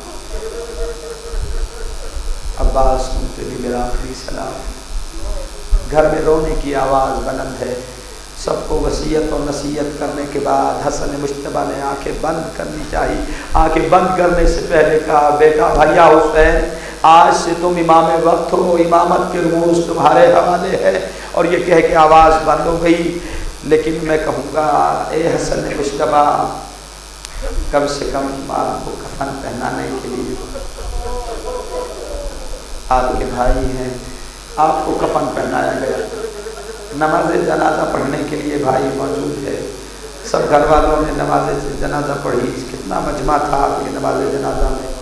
عباس تم پہ بھی میرا آخری سلام۔ گھر میں رونے کی آواز بلند ہے۔ سب کو وصیت اور نصیحت کرنے کے بعد حسن مجتبیٰ نے آنکھیں بند کرنی چاہیے، آنکھیں بند کرنے سے پہلے کہا بیٹا بھیا حسین آج سے تم امام وقت ہو، امامت کے رموز تمہارے حوالے ہے، اور یہ کہہ کے آواز بند ہو گئی۔ لیکن میں کہوں گا اے حسن مجتبیٰ کم سے کم آپ کو کفن پہنانے کے لیے، آپ کے بھائی ہیں، آپ کو کفن پہنایا گیا، نماز جنازہ پڑھنے کے لیے بھائی موجود ہے، سب گھر والوں نے نماز جنازہ پڑھی، کتنا مجمع تھا آپ کی نماز جنازہ میں،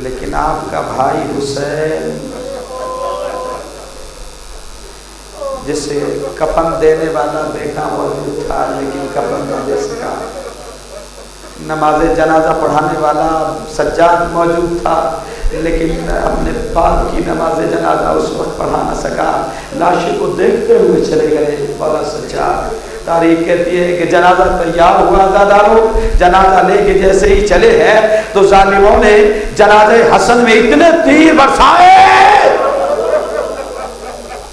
لیکن آپ کا بھائی حسین جسے کفن دینے والا بیٹا موجود تھا لیکن کفن نہ دے سکا، نماز جنازہ پڑھانے والا سجاد موجود تھا لیکن اپنے باپ کی نماز جنازہ اس وقت پڑھا نہ سکا، لاشیں کو دیکھتے ہوئے چلے گئے۔ بڑا سجاد، تاریخ کہتی ہے کہ جنازہ تیار ہوا، عزادارو جنازہ لے کے جیسے ہی چلے ہیں تو ظالموں نے جنازے حسن میں اتنے تیر برسائے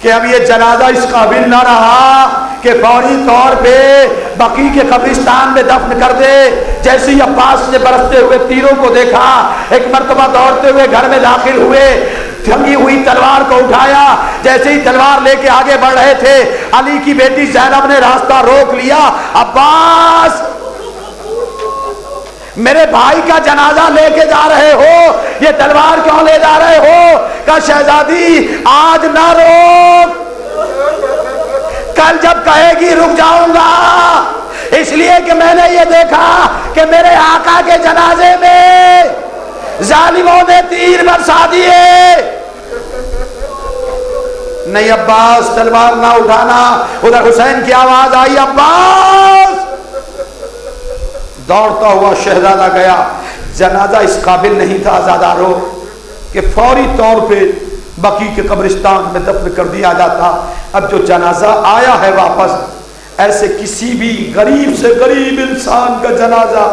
کہ اب یہ جنازہ اس قابل نہ رہا کہ فوری طور پہ بقیع کے قبرستان میں دفن کر دے۔ جیسے ہی عباس نے برستے ہوئے تیروں کو دیکھا، ایک مرتبہ دوڑتے ہوئے گھر میں داخل ہوئے، ٹھنگی ہوئی تلوار کو اٹھایا، جیسے ہی تلوار لے کے آگے بڑھ رہے تھے علی کی بیٹی زینب نے راستہ روک لیا۔ عباس میرے بھائی کا جنازہ لے کے جا رہے ہو، یہ تلوار کیوں لے جا رہے ہو؟ کہ شہزادی آج نہ روک، کل جب کہے گی رک جاؤں گا، اس لیے کہ میں نے یہ دیکھا کہ میرے آقا کے جنازے میں ظالموں نے تیر برسا دیے۔ نہیں عباس تلوار نہ اٹھانا۔ ادھر حسین کی آواز آئی عباس، دوڑتا ہوا شہزادہ گیا۔ جنازہ اس قابل نہیں تھا عزادارو کہ فوری طور پہ بقیع کے قبرستان میں دفن کر دیا جاتا۔ اب جو جنازہ آیا ہے واپس، ایسے کسی بھی غریب سے غریب انسان کا جنازہ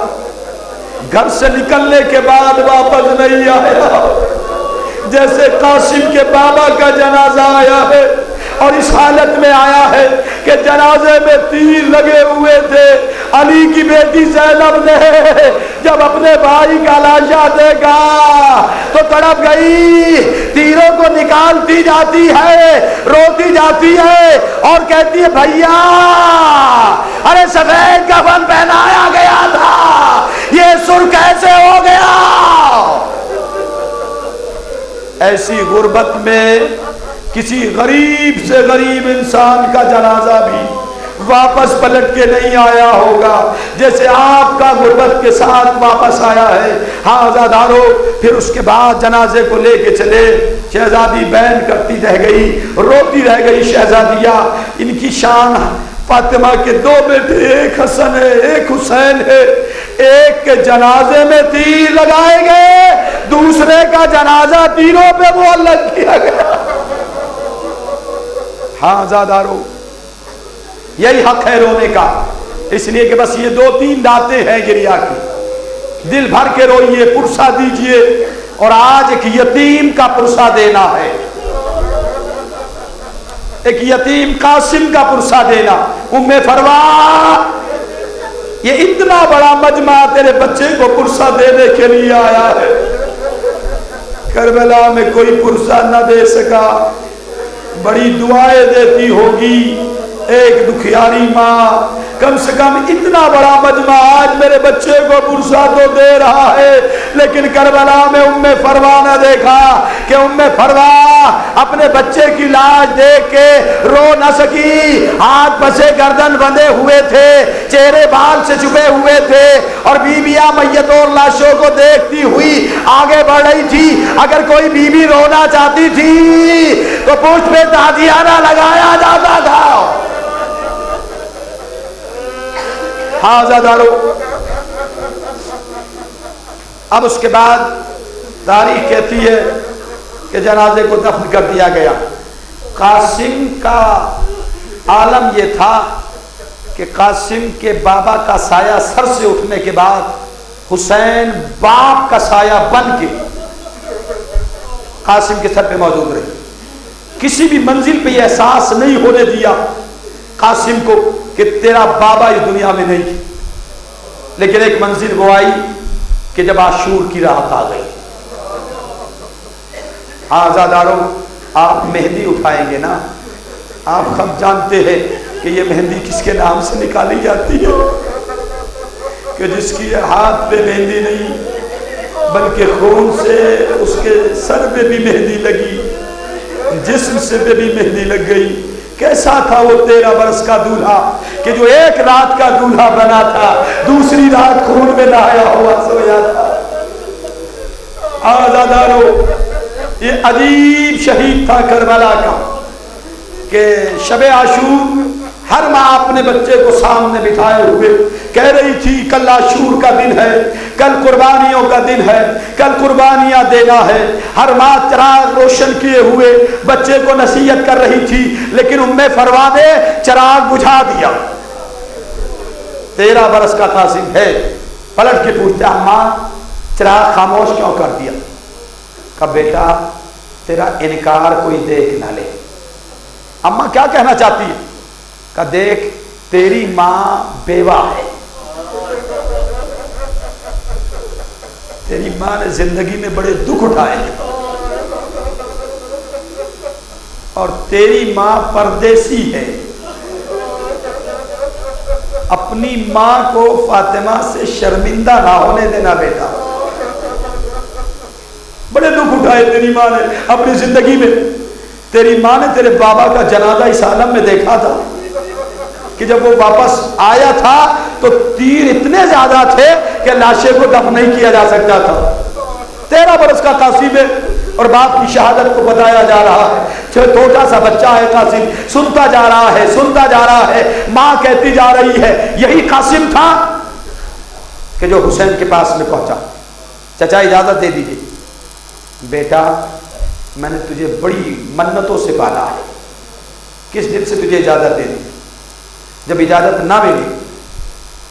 گھر سے نکلنے کے بعد واپس نہیں آیا، جیسے قاسم کے بابا کا جنازہ آیا ہے اور اس حالت میں آیا ہے کہ جنازے میں تیر لگے ہوئے تھے۔ علی کی بیٹی زینب نے جب اپنے بھائی کا لاشا دیکھا تو تڑپ گئی، تیروں کو نکالتی جاتی ہے، روتی جاتی ہے اور کہتی ہے بھیا ارے سفید کفن پہنایا گیا تھا، یہ سر کیسے ہو گیا؟ ایسی غربت میں کسی غریب سے غریب انسان کا جنازہ بھی واپس پلٹ کے نہیں آیا ہوگا جیسے آپ کا غربت کے ساتھ واپس آیا ہے۔ ہاں عزادارو، پھر اس کے بعد جنازے کو لے کے چلے، شہزادی بین کرتی رہ گئی، روتی رہ گئی شہزادیہ۔ ان کی شان فاطمہ کے دو بیٹے، ایک حسن ہے ایک حسین ہے، ایک کے جنازے میں تیر لگائے گئے، دوسرے کا جنازہ تیروں پہ معلق کیا گیا۔ ہاں زادارو، یہی حق ہے رونے کا، اس لیے کہ بس یہ دو تین باتیں ہیں گریا کی، دل بھر کے روئیے، پرسہ دیجئے، اور آج ایک یتیم کا پرسہ دینا ہے، ایک یتیم قاسم کا پرسہ دینا۔ ام فروا، یہ اتنا بڑا مجمع تیرے بچے کو پرسہ دینے کے لیے آیا ہے، کربلا میں کوئی پرسہ نہ دے سکا، بڑی دعائیں دیتی ہوگی ایک دکھیاری ماں، کم سے کم اتنا بڑا مجمع آج میرے بچے کو پرسہ تو دے رہا ہے، لیکن کربلا میں ام فروا نے دیکھا کہ ام فروا اپنے بچے کی لاش دیکھ کے رو نہ سکی، ہاتھ پسے گردن بندھے ہوئے تھے، چہرے بال سے چھپے ہوئے تھے، اور بیویاں میتوں اور لاشوں کو دیکھتی ہوئی آگے بڑھ رہی تھی۔ اگر کوئی بیوی رونا چاہتی تھی تو پشت پہ تازیانہ لگایا جاتا تھا۔ ہاں زادارو، اب اس کے بعد تاریخ کہتی ہے کہ جنازے کو دفن کر دیا گیا۔ قاسم کا عالم یہ تھا کہ قاسم کے بابا کا سایہ سر سے اٹھنے کے بعد حسین باپ کا سایہ بن کے قاسم کے سر پہ موجود رہی، کسی بھی منزل پہ یہ احساس نہیں ہونے دیا قاسم کو کہ تیرا بابا اس دنیا میں نہیں۔ لیکن ایک منزل وہ آئی کہ جب عاشور کی رات آ گئی۔ آزاداروں، آپ مہندی اٹھائیں گے نا، آپ سب جانتے ہیں کہ یہ مہندی کس کے نام سے نکالی جاتی ہے، کہ جس کی ہاتھ پہ مہندی نہیں بلکہ خون سے اس کے سر پہ بھی مہندی لگی، جسم سے بھی مہندی لگ گئی۔ کیسا تھا وہ 13 برس کا دولہا کہ جو ایک رات کا دولہا بنا تھا، دوسری رات خون میں نہایا ہوا سویا تھا۔ آزادارو، یہ عجیب شہید تھا کربلا کا کہ شب عاشور ہر ماں اپنے بچے کو سامنے بٹھائے ہوئے کہہ رہی تھی کل عاشور کا دن ہے، کل قربانیوں کا دن ہے، کل قربانیاں دینا ہے۔ ہر ماں چراغ روشن کیے ہوئے بچے کو نصیحت کر رہی تھی، لیکن ام فروا نے چراغ بجھا دیا۔ 13 برس کا قاسم ہے، پلٹ کے پوچھتا اماں چراغ خاموش کیوں کر دیا؟ کہا بیٹا تیرا انکار کوئی دیکھ نہ لے۔ اماں کیا کہنا چاہتی ہے؟ کہا دیکھ تیری ماں بیوہ ہے، تیری ماں نے زندگی میں بڑے دکھ اٹھائے ہیں، اور تیری ماں پردیسی ہے، اپنی ماں کو فاطمہ سے شرمندہ نہ ہونے دینا بیٹا۔ بڑے دکھ اٹھائے تیری ماں نے اپنی زندگی میں۔ تیری ماں نے تیرے بابا کا جنازہ اس عالم میں دیکھا تھا کہ جب وہ واپس آیا تھا تو تیر اتنے زیادہ تھے کہ لاشے کو دفن نہیں کیا جا سکتا تھا۔ 13 برس کا قاسم ہے اور باپ کی شہادت کو بتایا جا رہا ہے، چھوٹا سا بچہ ہے قاسم، سنتا جا رہا ہے، سنتا جا رہا ہے، ماں کہتی جا رہی ہے۔ یہی قاسم تھا کہ جو حسین کے پاس میں پہنچا، چچا اجازت دے دیجیے، بیٹا میں نے تجھے بڑی منتوں سے پالا ہے، کس دل سے تجھے اجازت دے دی؟ جب اجازت نہ ملی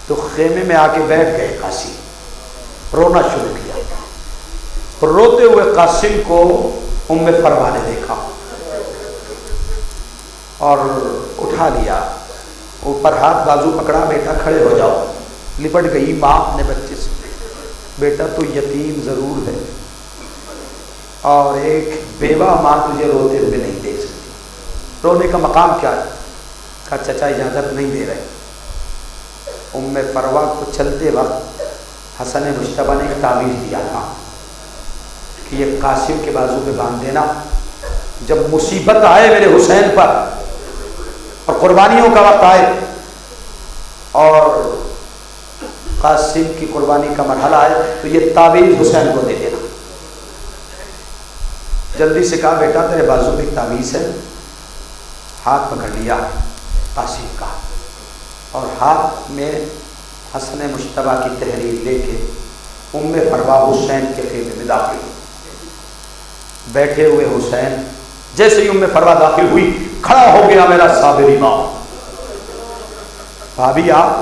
تو خیمے میں آ کے بیٹھ گئے قاسم، رونا شروع کیا۔ روتے ہوئے قاسم کو ام فروا نے دیکھا اور اٹھا لیا، اوپر ہاتھ بازو پکڑا، بیٹا کھڑے ہو جاؤ۔ لپٹ گئی ماں اپنے بچے سے، بیٹا تو یتیم ضرور ہے اور ایک بیوہ ماں تجھے روتے ہوئے نہیں دیکھ سکتی، رونے کا مقام کیا ہے؟ کہا چچا اجازت نہیں دے رہے۔ ام فروا کو چلتے وقت حسن مشتبہ نے ایک تعویذ دیا تھا کہ یہ قاسم کے بازو پہ باندھ دینا، جب مصیبت آئے میرے حسین پر اور قربانیوں کا وقت آئے اور قاسم کی قربانی کا مرحلہ آئے تو یہ تعویذ حسین کو دے دینا۔ جلدی سے کہا بیٹا تیرے بازو پہ ایک تعویذ ہے، ہاتھ پکڑ لیا، قاسم کا، اور ہاتھ میں حسن مشتبہ کی تحریر لے کے ام فروا حسین کے خیمے میں داخل ہوئی۔ بیٹھے ہوئے حسین جیسے ہی ام فروا داخل ہوئی، کھڑا ہو گیا میرا صابر امام۔ بھابھی آپ؟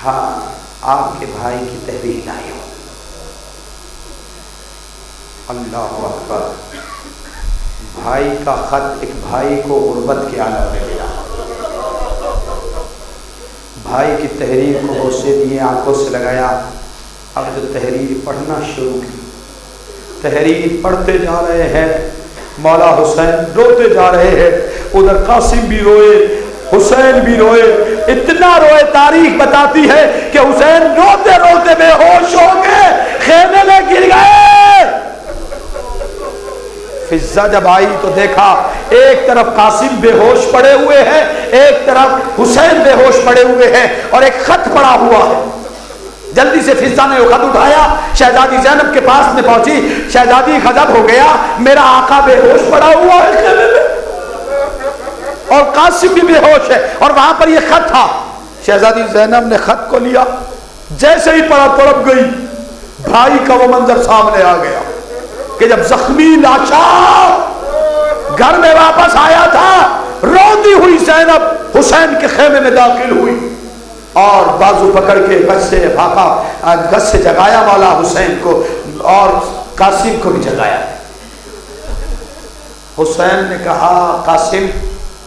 ہاں، آپ کے بھائی کی تحریر لائی ہو۔ اللہ اکبر، بھائی کا خط ایک بھائی کو غربت کے عالم میں ملا، بھائی کی تحریر کو غصے دیے، آنکھوں سے لگایا، اب جو تحریر پڑھنا شروع کی، تحریر پڑھتے جا رہے ہیں، مولا حسین روتے جا رہے ہیں، ادھر قاسم بھی روئے، حسین بھی روئے، اتنا روئے تاریخ بتاتی ہے کہ حسین روتے روتے بے ہوش ہو کے خیمے میں گر گئے۔ فضا جب آئی تو دیکھا ایک طرف قاسم بے ہوش پڑے ہوئے ہیں، ایک طرف حسین بے ہوش پڑے ہوئے ہیں، اور ایک خط پڑا ہوا ہے۔ جلدی سے فضا نے وہ خط اٹھایا، شہزادی زینب کے پاس میں پہنچی، شہزادی غضب ہو گیا، میرا آقا بے ہوش پڑا ہوا ہے خیمے میں اور قاسم بھی بے ہوش ہے، اور وہاں پر یہ خط تھا۔ شہزادی زینب نے خط کو لیا، جیسے ہی پڑا تڑپ گئی۔ بھائی کا وہ منظر سامنے آ گیا کہ جب زخمی لاشا گھر میں واپس آیا تھا، روتی ہوئی زینب حسین کے خیمے میں داخل ہوئی اور بازو پکڑ کے گز سے جگایا مولا حسین کو، اور قاسم کو بھی جگایا۔ حسین نے کہا قاسم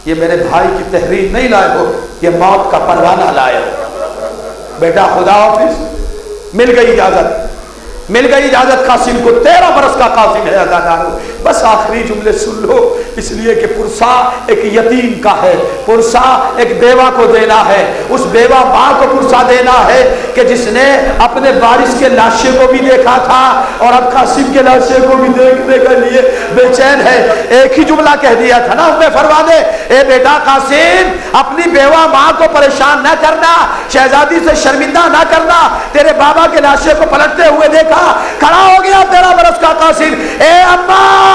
یہ میرے بھائی کی تحریر نہیں لائے ہو، یہ موت کا پروانہ لائے ہو۔ بیٹا خدا حافظ، مل گئی اجازت قاسم کو، 13 برس کا قاسم ہے عزادارو۔ بس آخری جملے سن لو، اس لیے کہ پرسا ایک یتیم کا ہے، پرسا ایک بیوہ کو دینا ہے، اس بیوہ ماں کو پرسا دینا ہے کہ جس نے اپنے وارث کے لاشے کو بھی دیکھا تھا اور اب قاسم کے لاشے کو بھی دیکھنے کے لیے بے چین ہے۔ ایک ہی جملہ کہہ دیا تھا نا ام فروا نے، اے بیٹا قاسم اپنی بیوہ ماں کو پریشان نہ کرنا، شہزادی سے شرمندہ نہ کرنا، تیرے بابا کے لاشے کو پلٹتے ہوئے دیکھا۔ کھڑا ہو گیا 13 برس کا قاسم، اے اماں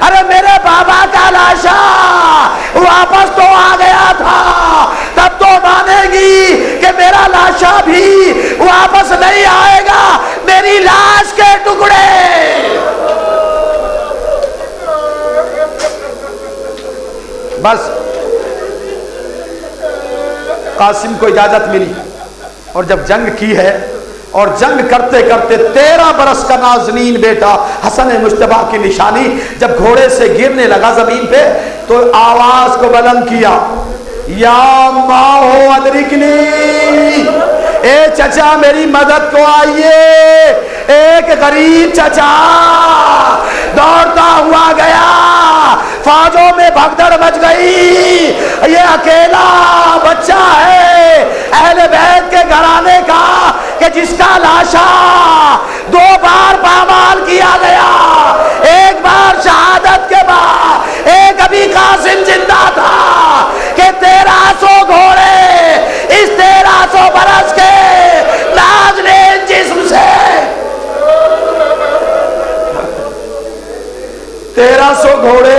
ارے میرے بابا کا لاشا واپس تو آ گیا تھا، تب تو مانے گی کہ میرا لاشا بھی واپس نہیں آئے گا، میری لاش کے ٹکڑے۔ بس قاسم کو اجازت ملی، اور جب جنگ کی ہے اور جنگ کرتے کرتے 13 برس کا نازنین بیٹا حسن مشتبہ کی نشانی جب گھوڑے سے گرنے لگا زمین پہ تو آواز کو بلند کیا، یا ماں ہو ادرکنی، اے چچا میری مدد کو آئیے۔ ایک غریب چچا دوڑتا ہوا گیا، فوجوں میں بھگدڑ مچ گئی، یہ اکیلا بچہ ہے اہل بیت کے گھرانے کا کہ جس کا لاشا 2 بار پامال کیا گیا، ایک بار شہادت کے بعد، ایک ابھی قاسم زندہ تھا کہ 1300 گھوڑے اس 1300 برس کے نازنین جسم سے 1300 گھوڑے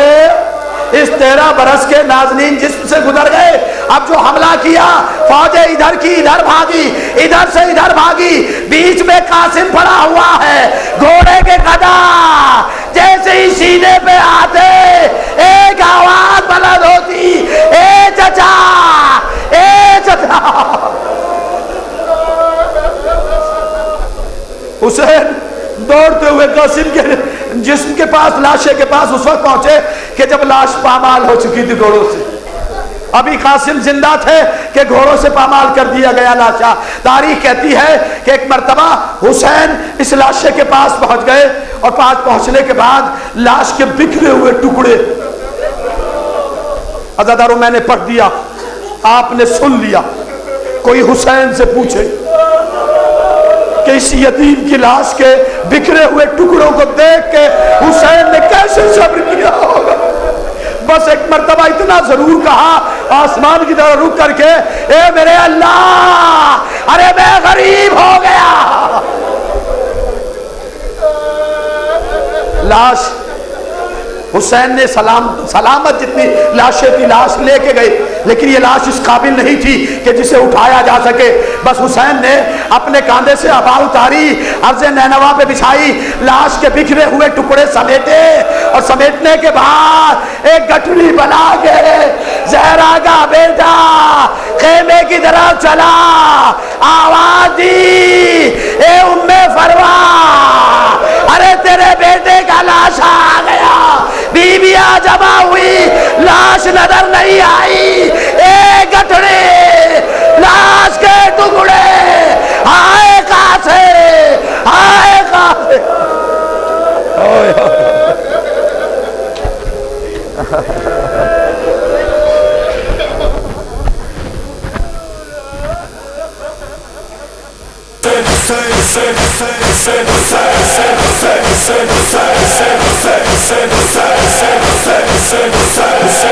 اس 13 برس کے نازنین جسم سے گزر گئے۔ اب جو حملہ کیا فوجیں ادھر کی ادھر بھاگی، ادھر سے ادھر بھاگی، بیچ میں قاسم پڑا ہوا ہے، گھوڑے کے گدا جیسے ہی سینے پہ آتے ایک آواز بلند ہوتی، اے چچا اے چچا۔ حسین دوڑتے ہوئے قاسم کے جسم کے پاس، لاشے کے پاس اس وقت پہنچے کہ جب لاش پامال ہو چکی تھی گھوڑوں سے، ابھی قاسم زندہ تھے کہ گھوڑوں سے پامال کر دیا گیا لاشا۔ تاریخ کہتی ہے کہ ایک مرتبہ حسین اس لاشے کے پاس پہنچ گئے، اور پاس پہنچنے کے بعد لاش کے بکھرے ہوئے ٹکڑے، عزادارو میں نے پڑھ دیا، آپ نے سن لیا، کوئی حسین سے پوچھے کہ اس یتیم کی لاش کے بکھرے ہوئے ٹکڑوں کو دیکھ کے حسین نے کیسے صبر کیا ہوگا۔ بس ایک مرتبہ اتنا ضرور کہا آسمان کی طرح رک کر کے، اے میرے اللہ ارے میں غریب ہو گیا۔ حسین نے سلامت جتنی لاشیں تھی لاش لے کے گئے، لیکن یہ لاش اس قابل نہیں تھی کہ جسے اٹھایا جا سکے. بس حسین نے اپنے کاندھے سے ابا اتاری، عرض نینوا پہ بچھائی، لاش کے بکھرے ہوئے ٹکڑے سمیٹے، اور سمیٹنے کے بعد ایک گٹھڑی بنا کے زہرا کا بیٹا خیمے کی طرف چلا، آواز دی، اے ام فروا، ارے تیرے بیٹے کا لاش آ گیا. بیویاں جمع ہوئی، لاش نظر نہیں آئی، ایک گٹھڑی لاش کے ٹکڑے، آئے کہاں سے، آئے کہاں سے. Say